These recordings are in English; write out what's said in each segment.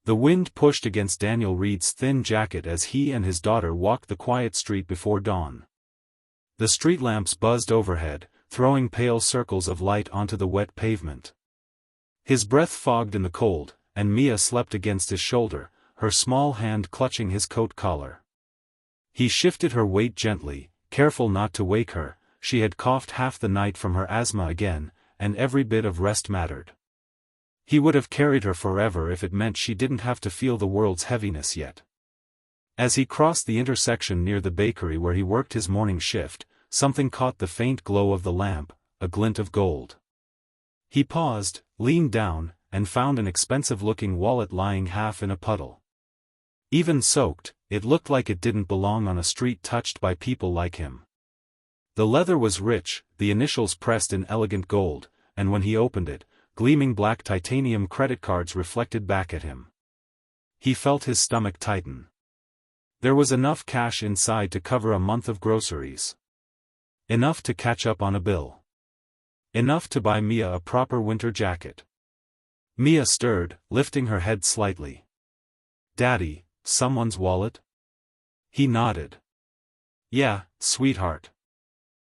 The wind pushed against Daniel Reed's thin jacket as he and his daughter walked the quiet street before dawn. The street lamps buzzed overhead, throwing pale circles of light onto the wet pavement. His breath fogged in the cold, and Mia slept against his shoulder, her small hand clutching his coat collar. He shifted her weight gently, careful not to wake her. She had coughed half the night from her asthma again, and every bit of rest mattered. He would have carried her forever if it meant she didn't have to feel the world's heaviness yet. As he crossed the intersection near the bakery where he worked his morning shift, something caught the faint glow of the lamp, a glint of gold. He paused, leaned down, and found an expensive-looking wallet lying half in a puddle. Even soaked, it looked like it didn't belong on a street touched by people like him. The leather was rich, the initials pressed in elegant gold, and when he opened it, gleaming black titanium credit cards reflected back at him. He felt his stomach tighten. There was enough cash inside to cover a month of groceries. Enough to catch up on a bill. Enough to buy Mia a proper winter jacket. Mia stirred, lifting her head slightly. "Daddy, someone's wallet?" He nodded. "Yeah, sweetheart."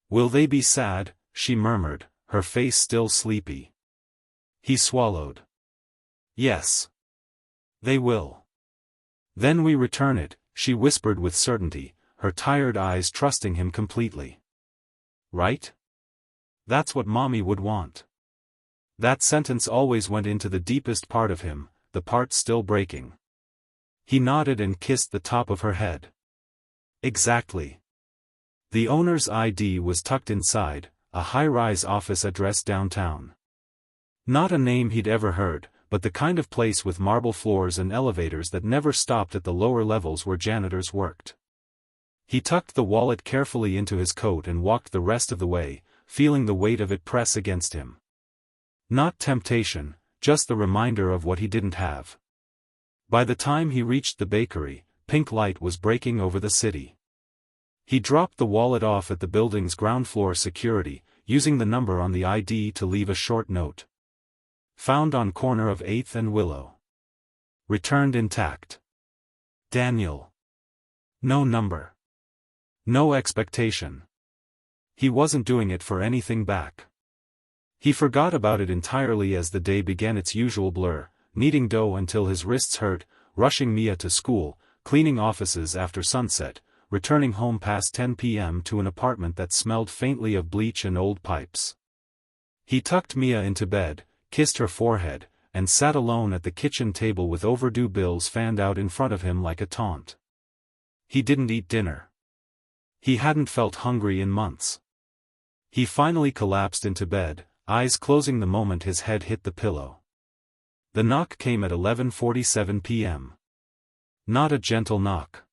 "Will they be sad?" she murmured, her face still sleepy. He swallowed. "Yes. They will. Then we return it," she whispered with certainty, her tired eyes trusting him completely. "Right? That's what Mommy would want." That sentence always went into the deepest part of him, the part still breaking. He nodded and kissed the top of her head. "Exactly." The owner's ID was tucked inside, a high-rise office address downtown. Not a name he'd ever heard, but the kind of place with marble floors and elevators that never stopped at the lower levels where janitors worked. He tucked the wallet carefully into his coat and walked the rest of the way, feeling the weight of it press against him. Not temptation, just the reminder of what he didn't have. By the time he reached the bakery, pink light was breaking over the city. He dropped the wallet off at the building's ground floor security, using the number on the ID to leave a short note. Found on corner of 8th and Willow. Returned intact. Daniel. No number. No expectation. He wasn't doing it for anything back. He forgot about it entirely as the day began its usual blur, kneading dough until his wrists hurt, rushing Mia to school, cleaning offices after sunset, returning home past 10 p.m. to an apartment that smelled faintly of bleach and old pipes. He tucked Mia into bed, kissed her forehead, and sat alone at the kitchen table with overdue bills fanned out in front of him like a taunt. He didn't eat dinner. He hadn't felt hungry in months. He finally collapsed into bed, eyes closing the moment his head hit the pillow. The knock came at 11:47 p.m. Not a gentle knock.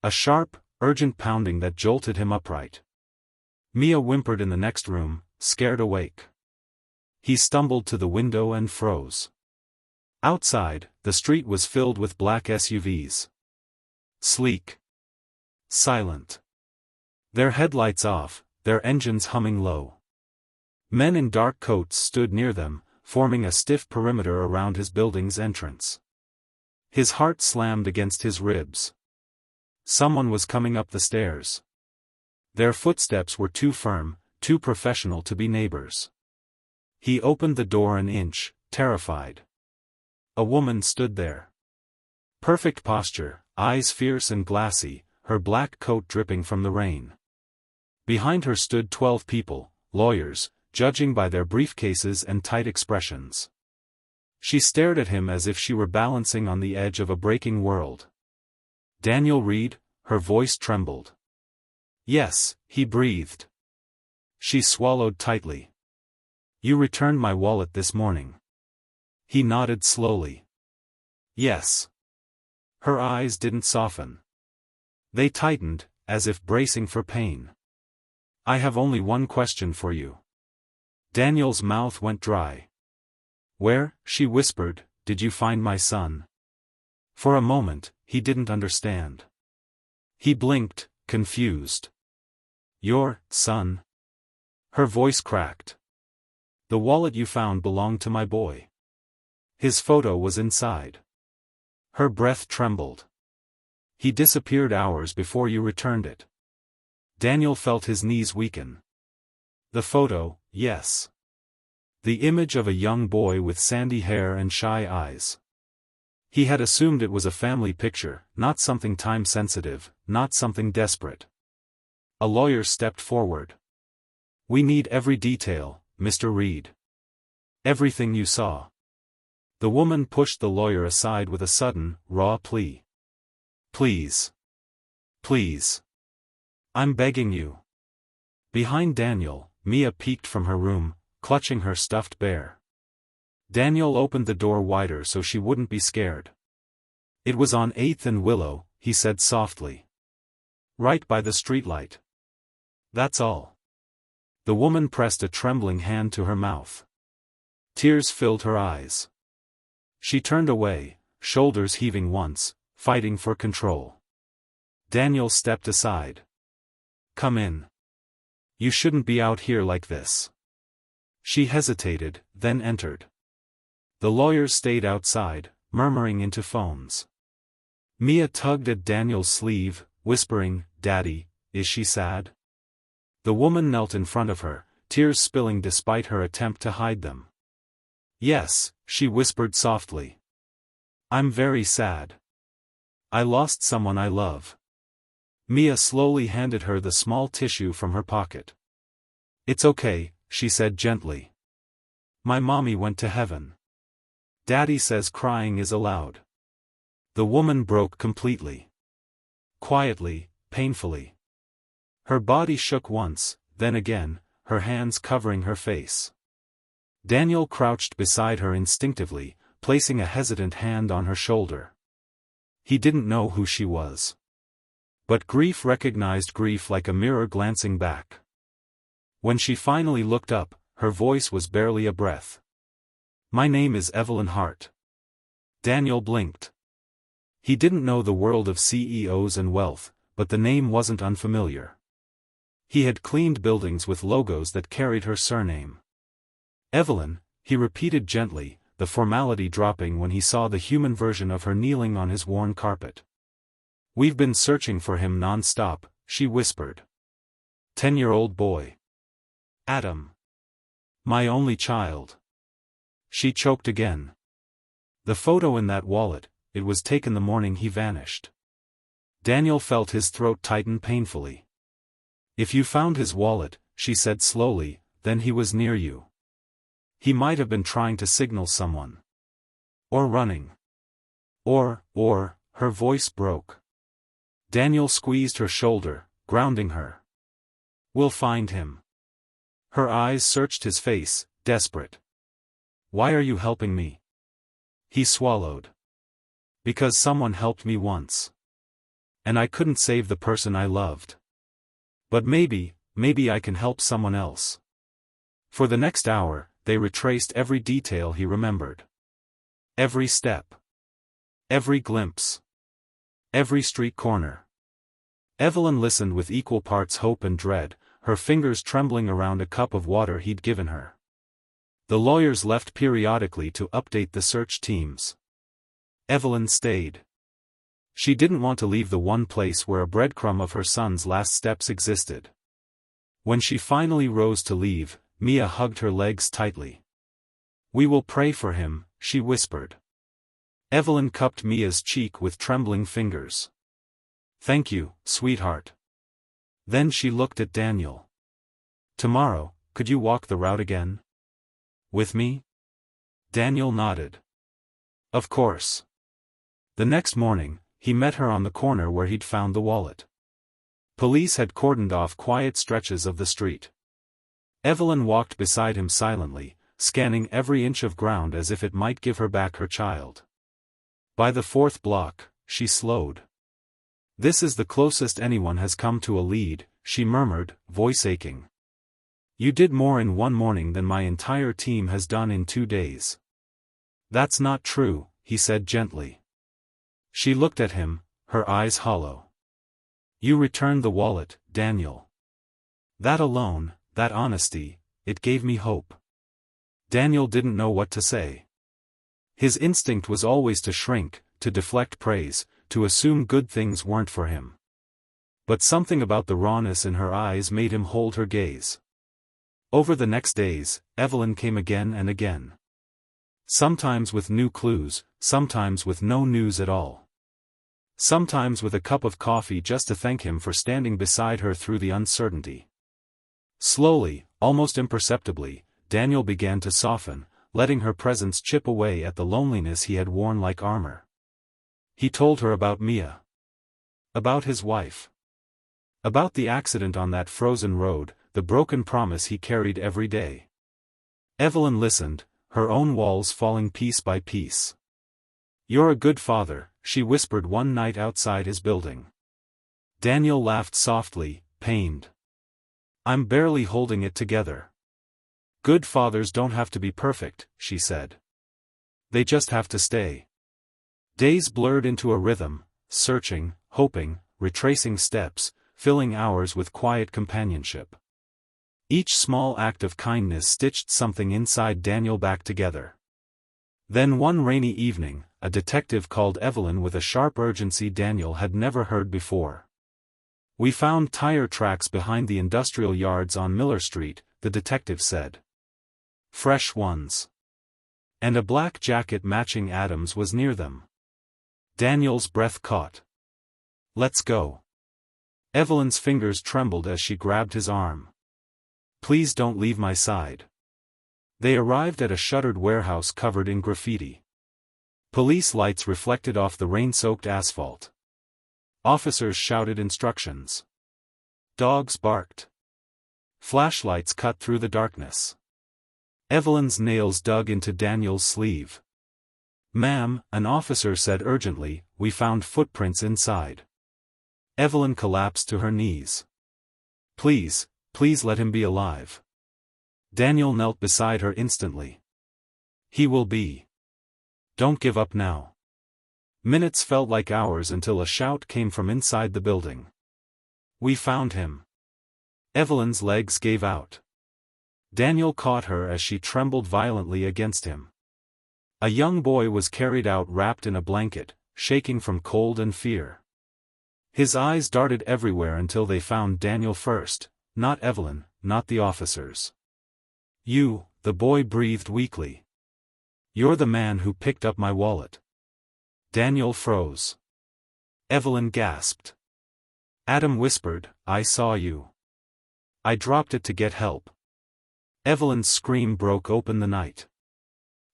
A sharp, urgent pounding that jolted him upright. Mia whimpered in the next room, scared awake. He stumbled to the window and froze. Outside, the street was filled with black SUVs. Sleek. Silent. Their headlights off, their engines humming low. Men in dark coats stood near them, forming a stiff perimeter around his building's entrance. His heart slammed against his ribs. Someone was coming up the stairs. Their footsteps were too firm, too professional to be neighbors. He opened the door an inch, terrified. A woman stood there. Perfect posture, eyes fierce and glassy, her black coat dripping from the rain. Behind her stood 12 people, lawyers, judging by their briefcases and tight expressions. She stared at him as if she were balancing on the edge of a breaking world. "Daniel Reed?" Her voice trembled. "Yes," he breathed. She swallowed tightly. "You returned my wallet this morning." He nodded slowly. "Yes." Her eyes didn't soften. They tightened, as if bracing for pain. "I have only one question for you." Daniel's mouth went dry. "Where," she whispered, "did you find my son?" For a moment, he didn't understand. He blinked, confused. "Your son?" Her voice cracked. "The wallet you found belonged to my boy. His photo was inside." Her breath trembled. He disappeared hours before you returned it. Daniel felt his knees weaken. The photo, yes. The image of a young boy with sandy hair and shy eyes. He had assumed it was a family picture, not something time-sensitive, not something desperate. A lawyer stepped forward. "We need every detail, Mr. Reed. Everything you saw." The woman pushed the lawyer aside with a sudden, raw plea. "Please. Please. I'm begging you." Behind Daniel, Mia peeked from her room, clutching her stuffed bear. Daniel opened the door wider so she wouldn't be scared. "It was on 8th and Willow," he said softly. "Right by the streetlight. That's all." The woman pressed a trembling hand to her mouth. Tears filled her eyes. She turned away, shoulders heaving once, fighting for control. Daniel stepped aside. "Come in. You shouldn't be out here like this." She hesitated, then entered. The lawyers stayed outside, murmuring into phones. Mia tugged at Daniel's sleeve, whispering, "Daddy, is she sad?" The woman knelt in front of her, tears spilling despite her attempt to hide them. "Yes," she whispered softly. "I'm very sad. I lost someone I love." Mia slowly handed her the small tissue from her pocket. "It's okay," she said gently. "My mommy went to heaven. Daddy says crying is allowed." The woman broke completely. Quietly, painfully. Her body shook once, then again, her hands covering her face. Daniel crouched beside her instinctively, placing a hesitant hand on her shoulder. He didn't know who she was. But grief recognized grief like a mirror glancing back. When she finally looked up, her voice was barely a breath. "My name is Evelyn Hart." Daniel blinked. He didn't know the world of CEOs and wealth, but the name wasn't unfamiliar. He had cleaned buildings with logos that carried her surname. "Evelyn," he repeated gently, the formality dropping when he saw the human version of her kneeling on his worn carpet. "We've been searching for him non-stop," she whispered. 10-year-old boy. Adam. My only child." She choked again. "The photo in that wallet, it was taken the morning he vanished." Daniel felt his throat tighten painfully. "If you found his wallet," she said slowly, "then he was near you. He might have been trying to signal someone. Or running. Or, her voice broke. Daniel squeezed her shoulder, grounding her. "We'll find him." Her eyes searched his face, desperate. "Why are you helping me?" He swallowed. "Because someone helped me once. And I couldn't save the person I loved. But maybe I can help someone else." For the next hour, they retraced every detail he remembered. Every step. Every glimpse. Every street corner. Evelyn listened with equal parts hope and dread, her fingers trembling around a cup of water he'd given her. The lawyers left periodically to update the search teams. Evelyn stayed. She didn't want to leave the one place where a breadcrumb of her son's last steps existed. When she finally rose to leave, Mia hugged her legs tightly. "We will pray for him," she whispered. Evelyn cupped Mia's cheek with trembling fingers. "Thank you, sweetheart." Then she looked at Daniel. "Tomorrow, could you walk the route again? With me?" Daniel nodded. "Of course." The next morning, he met her on the corner where he'd found the wallet. Police had cordoned off quiet stretches of the street. Evelyn walked beside him silently, scanning every inch of ground as if it might give her back her child. By the 4th block, she slowed. "This is the closest anyone has come to a lead," she murmured, voice aching. "You did more in one morning than my entire team has done in 2 days." "That's not true," he said gently. She looked at him, her eyes hollow. "You returned the wallet, Daniel. That alone, that honesty, it gave me hope." Daniel didn't know what to say. His instinct was always to shrink, to deflect praise, to assume good things weren't for him. But something about the rawness in her eyes made him hold her gaze. Over the next days, Evelyn came again and again. Sometimes with new clues, sometimes with no news at all. Sometimes with a cup of coffee just to thank him for standing beside her through the uncertainty. Slowly, almost imperceptibly, Daniel began to soften, letting her presence chip away at the loneliness he had worn like armor. He told her about Mia. About his wife. About the accident on that frozen road, the broken promise he carried every day. Evelyn listened, her own walls falling piece by piece. "You're a good father," she whispered one night outside his building. Daniel laughed softly, pained. "I'm barely holding it together." "Good fathers don't have to be perfect," she said. "They just have to stay." Days blurred into a rhythm, searching, hoping, retracing steps, filling hours with quiet companionship. Each small act of kindness stitched something inside Daniel back together. Then one rainy evening, a detective called Evelyn with a sharp urgency Daniel had never heard before. "We found tire tracks behind the industrial yards on Miller Street," the detective said. "Fresh ones. And a black jacket matching Adam's was near them." Daniel's breath caught. "Let's go." Evelyn's fingers trembled as she grabbed his arm. "Please don't leave my side." They arrived at a shuttered warehouse covered in graffiti. Police lights reflected off the rain-soaked asphalt. Officers shouted instructions. Dogs barked. Flashlights cut through the darkness. Evelyn's nails dug into Daniel's sleeve. "Ma'am," an officer said urgently, "we found footprints inside." Evelyn collapsed to her knees. "Please, please let him be alive." Daniel knelt beside her instantly. "He will be. Don't give up now." Minutes felt like hours until a shout came from inside the building. "We found him." Evelyn's legs gave out. Daniel caught her as she trembled violently against him. A young boy was carried out wrapped in a blanket, shaking from cold and fear. His eyes darted everywhere until they found Daniel first, not Evelyn, not the officers. "You," the boy breathed weakly. "You're the man who picked up my wallet." Daniel froze. Evelyn gasped. Adam whispered, "I saw you. I dropped it to get help." Evelyn's scream broke open the night.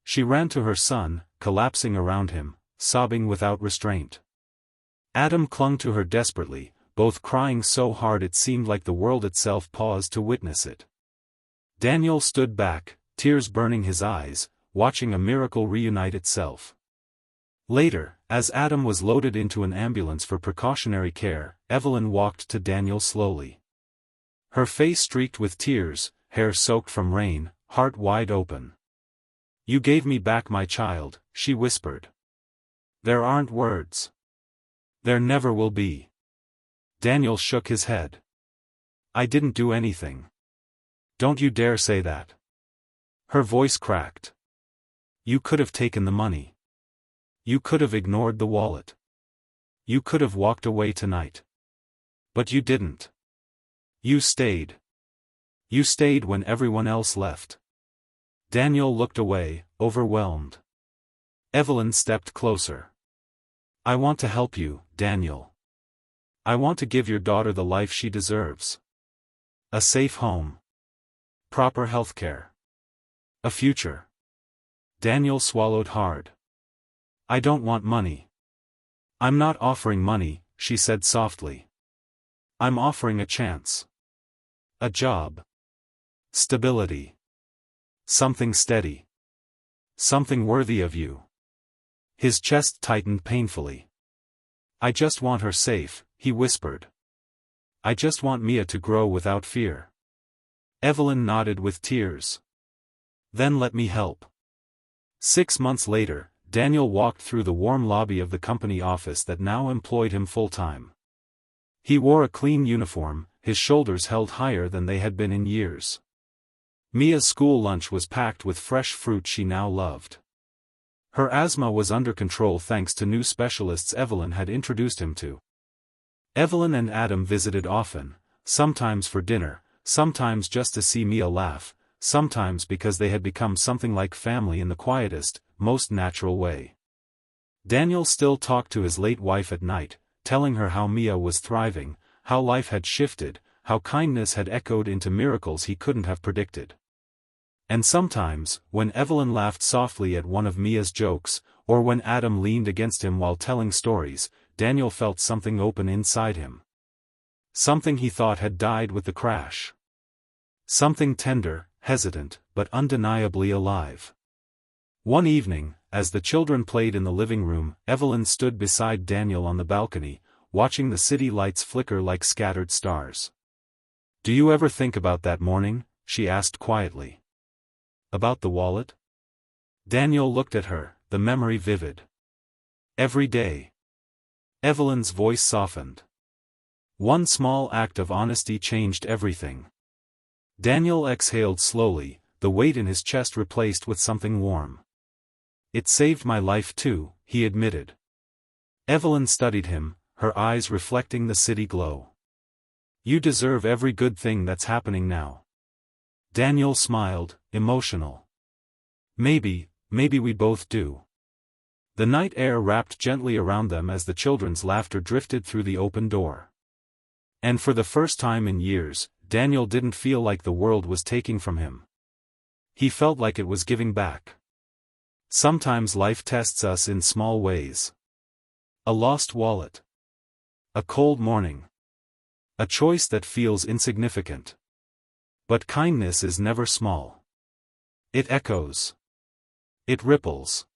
She ran to her son, collapsing around him, sobbing without restraint. Adam clung to her desperately, both crying so hard it seemed like the world itself paused to witness it. Daniel stood back, tears burning his eyes, watching a miracle reunite itself. Later, as Adam was loaded into an ambulance for precautionary care, Evelyn walked to Daniel slowly. Her face streaked with tears, hair soaked from rain, heart wide open. "You gave me back my child," she whispered. "There aren't words. There never will be." Daniel shook his head. "I didn't do anything. Don't you dare say that." Her voice cracked. "You could have taken the money. You could have ignored the wallet. You could have walked away tonight. But you didn't. You stayed. You stayed when everyone else left." Daniel looked away, overwhelmed. Evelyn stepped closer. "I want to help you, Daniel. I want to give your daughter the life she deserves. A safe home. Proper health care. A future." Daniel swallowed hard. "I don't want money. I'm not offering money," she said softly. "I'm offering a chance. A job. Stability. Something steady. Something worthy of you." His chest tightened painfully. "I just want her safe," he whispered. "I just want Mia to grow without fear." Evelyn nodded with tears. "Then let me help." 6 months later, Daniel walked through the warm lobby of the company office that now employed him full-time. He wore a clean uniform, his shoulders held higher than they had been in years. Mia's school lunch was packed with fresh fruit she now loved. Her asthma was under control thanks to new specialists Evelyn had introduced him to. Evelyn and Adam visited often, sometimes for dinner, sometimes just to see Mia laugh, sometimes because they had become something like family in the quietest, most natural way. Daniel still talked to his late wife at night, telling her how Mia was thriving, how life had shifted, how kindness had echoed into miracles he couldn't have predicted. And sometimes, when Evelyn laughed softly at one of Mia's jokes, or when Adam leaned against him while telling stories, Daniel felt something open inside him. Something he thought had died with the crash. Something tender, hesitant, but undeniably alive. One evening, as the children played in the living room, Evelyn stood beside Daniel on the balcony, watching the city lights flicker like scattered stars. "Do you ever think about that morning?" she asked quietly. "About the wallet?" Daniel looked at her, the memory vivid. "Every day." Evelyn's voice softened. One small act of honesty changed everything. Daniel exhaled slowly, the weight in his chest replaced with something warm. "It saved my life too," he admitted. Evelyn studied him, her eyes reflecting the city glow. "You deserve every good thing that's happening now." Daniel smiled, emotional. Maybe we both do." The night air wrapped gently around them as the children's laughter drifted through the open door. And for the first time in years, Daniel didn't feel like the world was taking from him. He felt like it was giving back. Sometimes life tests us in small ways. A lost wallet. A cold morning. A choice that feels insignificant. But kindness is never small. It echoes. It ripples.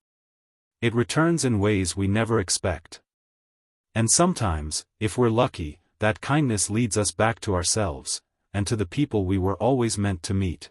It returns in ways we never expect. And sometimes, if we're lucky, that kindness leads us back to ourselves, and to the people we were always meant to meet.